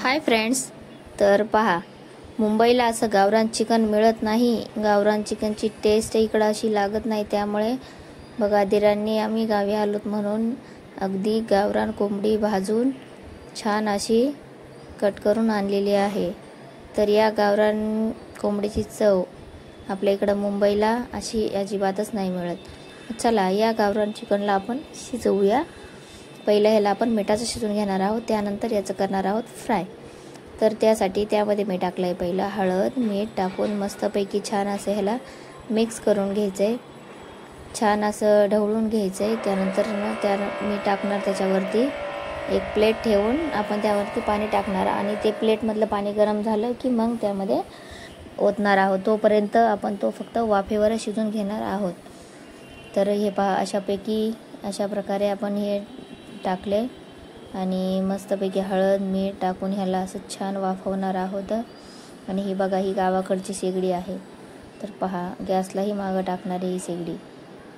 Hi friends, तर पहा, मुंबईला असं गावरान चिकन मिळत नाही. गावरान चिकनची टेस्ट इकडं अशी लागत नाही. त्यामुळे बघा, दिरांनी आम्ही गावी आलोत म्हणून अगदी गावरान कोंबडी भाजून छान अशी कट करून आणलेली आहे. तर या गावरान कोंबडीची चव आपल्या इकडं मुंबईला अशी अजिबातच नाही मिळत. चला, या गावरान चिकनला आपण शिजवूया. पहिलं ह्याला आपण मिठाचं शिजवून घेणार आहोत, त्यानंतर याचं करणार आहोत फ्राय. तर त्यासाठी त्यामध्ये मी टाकलं आहे पहिलं हळद मीठ टाकून मस्तपैकी छान असं ह्याला मिक्स करून घ्यायचं आहे. छान असं ढवळून घ्यायचं आहे. त्यानंतर मी टाकणार त्याच्यावरती एक प्लेट ठेवून आपण त्यावरती पाणी टाकणार आणि ते प्लेटमधलं पाणी गरम झालं की मग त्यामध्ये ओतणार आहोत. तोपर्यंत आपण तो फक्त वाफेवर शिजून घेणार आहोत. तर हे पहा, अशा प्रकारे आपण हे टाकले आणि मस्तपैकी हळद मीठ टाकून ह्याला असं छान वाफवणार आहोत. आणि ही बघा, ही गावाकडची शेगडी आहे. तर पहा, गॅसलाही मागं टाकणारी ही शेगडी.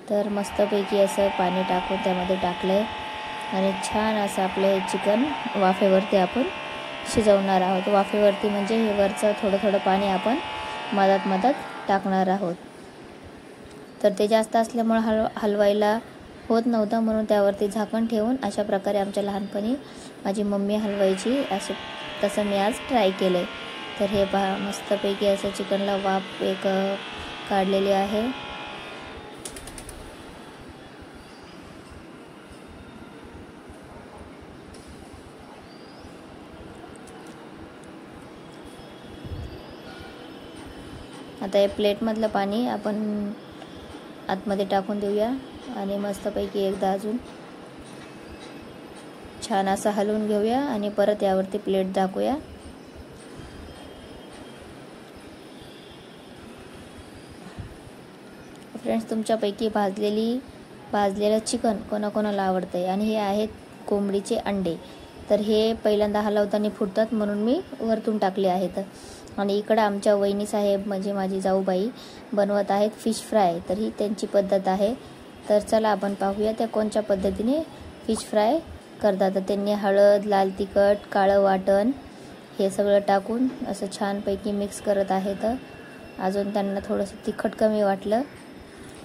तर मस्तपैकी असं पाणी टाकून त्यामध्ये टाकलं आहे आणि छान असं आपलं हे चिकन वाफेवरती आपण शिजवणार आहोत. वाफेवरती म्हणजे हे वरचं थोडं पाणी आपण मधात टाकणार आहोत. तर ते जास्त असल्यामुळे हलवायला होत नव्हतं, म्हणून त्यावरती झाकण ठेवून अशा प्रकारे आमच्या लहानपणी माझी मम्मी हलवायची. तसं मी आज ट्राय केलं आहे. तर हे पहा, मस्तपैकी असं चिकनला वाफ एक काढलेली आहे. आता हे प्लेटमधलं पाणी आपण आतमध्ये टाकून देऊया आणि मस्तपैकी एकदा अजून छान असं हलवून घेऊया आणि परत यावरती प्लेट टाकूया. फ्रेंड्स, तुमच्यापैकी भाजलेलं चिकन कोणाकोणाला आवडतंय. आणि हे आहेत कोंबडीचे अंडे. तर हे पहिल्यांदा हलवताना फुटतात म्हणून मी वरतून टाकले आहेत. आणि इकडं आमच्या वहिनी साहेब म्हणजे माझी जाऊबाई बनवत आहेत फिश फ्राय. तर ही त्यांची पद्धत आहे. तर चला आपण पाहूया त्या कोणत्या पद्धतीने फिश फ्राय करतात. तर त्यांनी हळद लाल तिखट काळं वाटण हे सगळं टाकून असं छानपैकी मिक्स करत आहेत. अजून त्यांना थोडंसं तिखट कमी वाटलं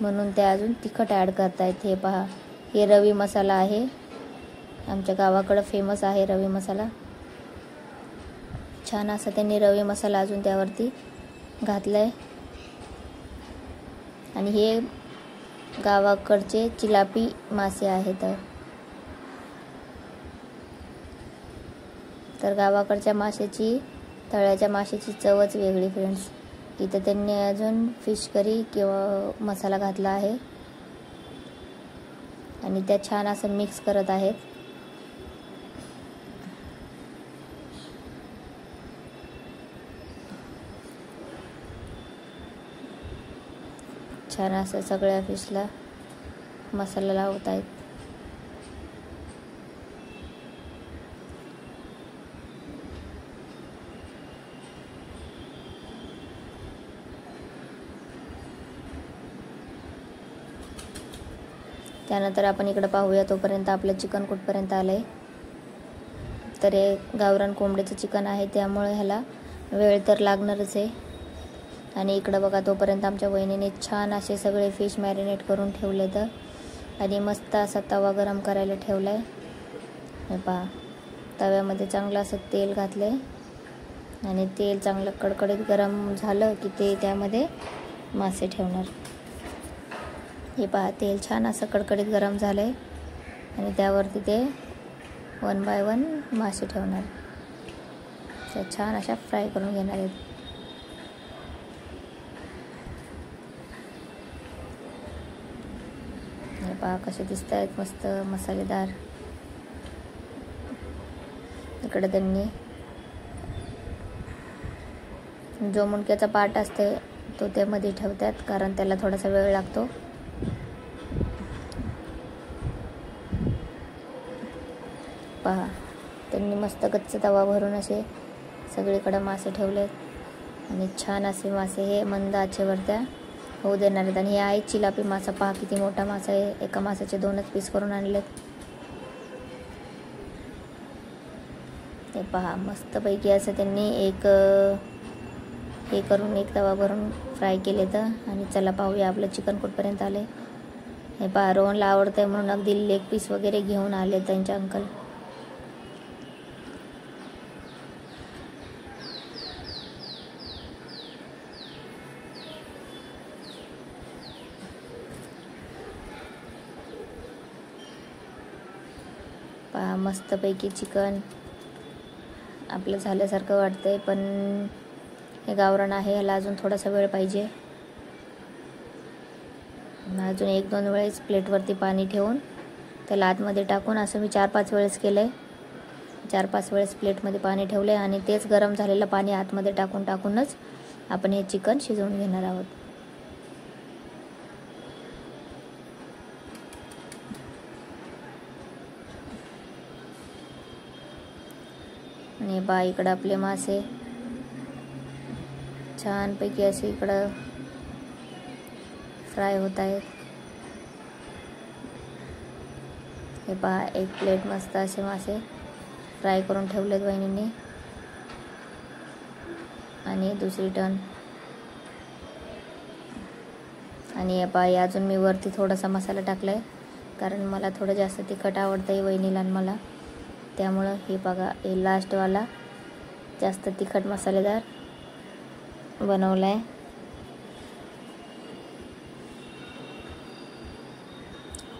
म्हणून ते अजून तिखट ॲड करतायत. हे पहा, हे रवी मसाला आहे. आमच्या गावाकडं फेमस आहे रवी मसाला. छान असं त्यांनी रवी मसाला अजून त्यावरती घातला आहे. आणि हे गावाकडचे चिलापी मासे आहेत. तर गावाकडच्या तळ्याच्या माशाची चवच वेगळी फ्रेंड्स. इथं त्यांनी अजून फिश करी किंवा मसाला घातला आहे आणि त्या छान असं मिक्स करत आहेत. छान असं सगळ्या फिशला मसाला लावत आहेत. त्यानंतर आपण इकडं पाहूया तोपर्यंत आपलं चिकन कुठपर्यंत आलं आहे. तर हे गावरान कोंबडीचं चिकन आहे त्यामुळे ह्याला वेळ तर लागणारच आहे. आणि इकडं बघा, तोपर्यंत आमच्या वहिनीने छान असे सगळे फिश मॅरिनेट करून ठेवले. तर आणि मस्त असा तवा गरम करायला ठेवला आहे. हे पहा, तव्यामध्ये चांगलं असं तेल घातलं आहे आणि तेल चांगलं कडकडीत गरम झालं की ते त्यामध्ये मासे ठेवणार. हे पहा, तेल छान असं कडकडीत गरम झालं आहे आणि त्यावरती ते 1 बाय 1 मासे ठेवणार. तर छान अशा फ्राय करून घेणार आहेत. हे पहा कसे दिसत आहेत, मस्त मसालेदार. इकडे त्यांनी जो मुंडक्याचा पार्ट असते तो त्यामध्ये ठेवतात, कारण त्याला थोडासा वेळ लागतो. पहा, त्यांनी मस्त कच्चा तवा भरून असे सगळीकडे मासे ठेवलेत आणि छान असे मासे हे मंद आचेवर होऊ देणार आहेत. आणि हे आहे चिलापी मासा. पहा किती मोठा मासा आहे. एका मासाचे 2च पीस करून आणलेत. हे पहा मस्तपैकी असं त्यांनी एक हे करून एक तवा भरून फ्राय केले तर. आणि चला पाहूया आपलं चिकन कुठपर्यंत आले. हे पहा रोहनला आवडतं आहे म्हणून अगदी लेग पीस वगैरे घेऊन आले त्यांच्या अंकल. पहा मस्तपैकी चिकन आपलं झाल्यासारखं वाटतंय, पण हे गावरान आहे, ह्याला अजून थोडासा वेळ पाहिजे. अजून 1-2 वेळेस प्लेटवरती पाणी ठेवून त्याला आतमध्ये टाकून असं मी 4-5 वेळेस केलं आहे. 4-5 वेळेस प्लेटमध्ये पाणी ठेवलं आहे आणि तेच गरम झालेलं पाणी आतमध्ये टाकूनच आपण हे चिकन शिजवून घेणार आहोत. आणि बा इकडं आपले मासे छानपैकी असे इकडं फ्राय होत आहेत. हे पहा एक प्लेट मस्त असे मासे फ्राय करून ठेवलेत वहिनींनी. आणि दुसरी टर्न. आणि हे पहा अजून मी वरती थोडासा मसाला टाकला आहे, कारण मला थोडं जास्त तिखट आवडतं आहे वहिनीला आणि मला. त्यामुळं हे बघा हे लास्टवाला जास्त तिखट मसालेदार बनवला आहे.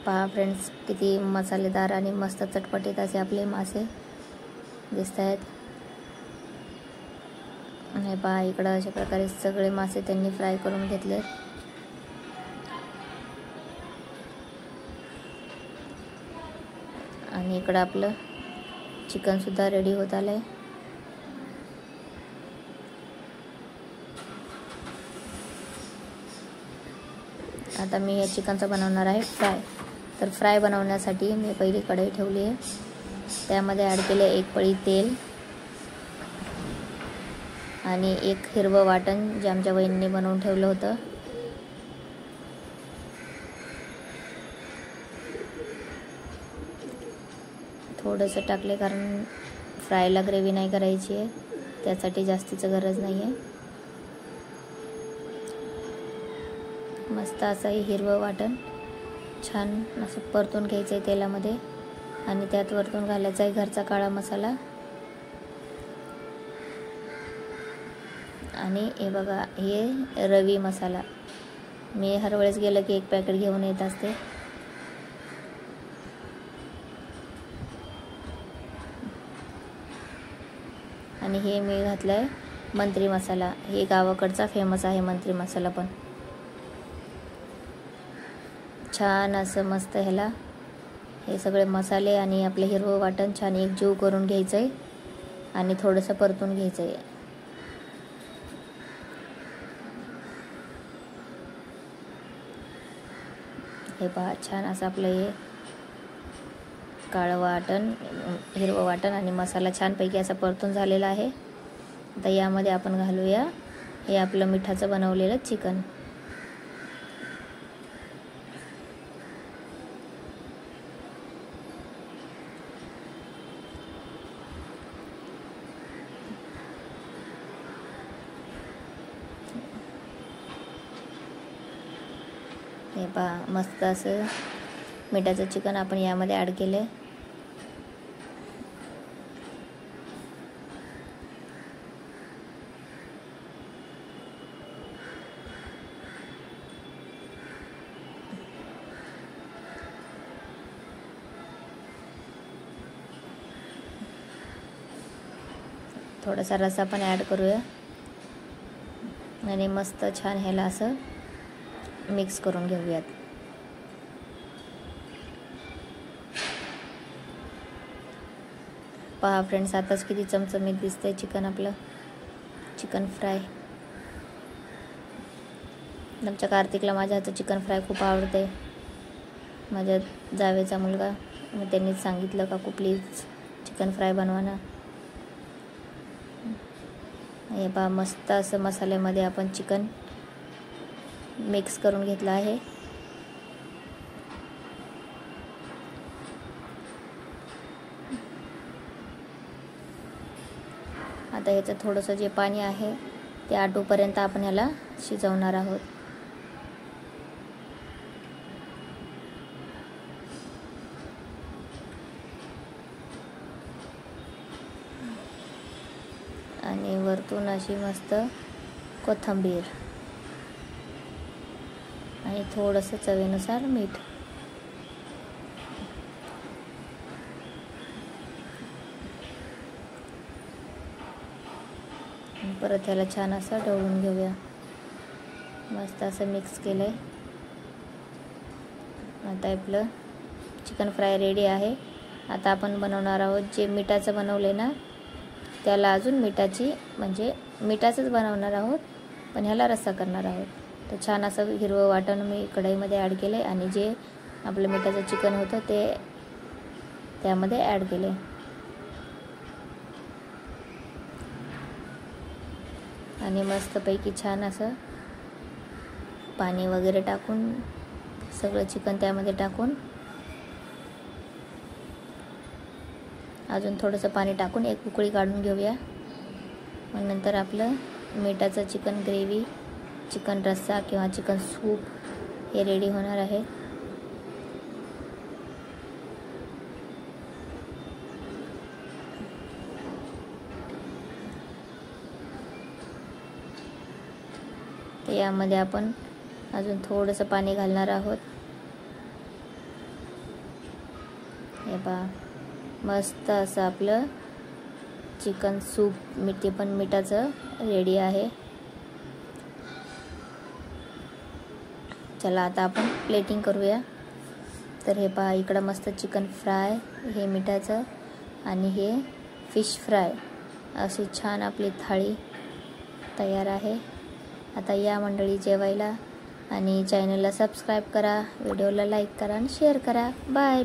पहा फ्रेंड्स किती मसालेदार आणि मस्त चटपटीत असे आपले मासे दिसत आहेत. आणि पहा इकडं अशा प्रकारे सगळे मासे त्यांनी फ्राय करून घेतले. आणि इकडं आपलं चिकनसुद्धा रेडी होत आलं आहे. आता मी या चिकनचं बनवणार आहे फ्राय. तर फ्राय बनवण्यासाठी मी पहिली कढई ठेवली आहे, त्यामध्ये ॲड केले 1 पळी तेल आणि 1 हिरवं वाटण जे आमच्या वहिनीने बनवून ठेवलं होतं. थोडंसं टाकले कारण फ्रायला ग्रेव्ही नाही करायची आहे, त्यासाठी जास्तीचं गरज नाही आहे. मस्त असं हे हिरवं वाटण छान असं परतून घ्यायचं आहे तेलामध्ये. आणि त्यात वरतून घालायचा आहे घरचा काळा मसाला. आणि हे बघा हे रवी मसाला, मी हर वेळेस गेलं की 1 पॅकेट घेऊन येत असते. आणि हे मी घातलं आहे मंत्री मसाला, हे गावाकडचा फेमस आहे मंत्री मसाला. पण छान असं मस्त ह्याला हे सगळे मसाले आणि आपले हिरवं वाटण छान एकजीव करून घ्यायचं आहे आणि थोडंसं परतून घ्यायचं आहे. हे पहा छान असं आपलं हे काळं वाटण, हिरवं वाटण आणि मसाला छानपैकी असा परतून झालेला आहे. आता यामध्ये आपण घालूया हे आपलं मिठाचं बनवलेलं चिकन. हे पहा मस्त असं मिठाचं चिकन आपण यामध्ये ॲड केले. थोडासा रस्सा पण ॲड करूया आणि मस्त छान ह्याला असं मिक्स करून घेऊयात. पहा फ्रेंड्स आताच किती चमचमीत दिसतंय चिकन, आपलं चिकन फ्राय. आमच्या कार्तिकला माझ्या हातचं चिकन फ्राय खूप आवडते. माझ्या जावेचा मुलगा, मग त्यांनीच सांगितलं काकू प्लीज चिकन फ्राय बनवा ना. हे पहा मस्त असं मसाल्यामध्ये आपण चिकन मिक्स करून घेतलं आहे. आता ह्याचं थोडंसं जे पाणी आहे ते आटूपर्यंत आपण ह्याला शिजवणार आहोत. आणि वरतून अशी मस्त कोथिंबीर आणि थोडंसं चवीनुसार मीठ. परत ह्याला छान असं ढवळून घेऊया. मस्त असं मिक्स केलंय. आता आपलं चिकन फ्राय रेडी आहे. आता आपण बनवणार आहोत जे मिठाचं बनवले ना त्याला अजून मिठाचंच बनवणार आहोत, पण ह्याला रस्सा करणार आहोत. तर छान असं हिरवं वाटण मी कढईमध्ये ॲड केलं आहे आणि जे आपलं मिठाचं चिकन होतं ते त्यामध्ये ॲड केले. आणि मस्तपैकी छान असं पाणी वगैरे टाकून सगळं चिकन त्यामध्ये टाकून अजून थोडंसं पाणी टाकून एक उकळी काढून घेऊया. मग नंतर आपलं मिठाचं चिकन ग्रेव्ही, चिकन रस्सा किंवा चिकन सूप हे रेडी होणार आहे. तर यामध्ये आपण अजून थोडंसं पाणी घालणार आहोत. हे पहा मस्त असं आपलं चिकन सूप ते पण मिठाचं रेडी आहे. चला आता आपण प्लेटिंग करूया. तर हे पहा इकडं मस्त चिकन फ्राय, हे मिठाचं आणि हे फिश फ्राय अशी छान आपली थाळी तयार आहे. आता या मंडळी जेवायला आणि चॅनलला सबस्क्राईब करा, व्हिडिओला लाईक करा आणि शेअर करा. बाय.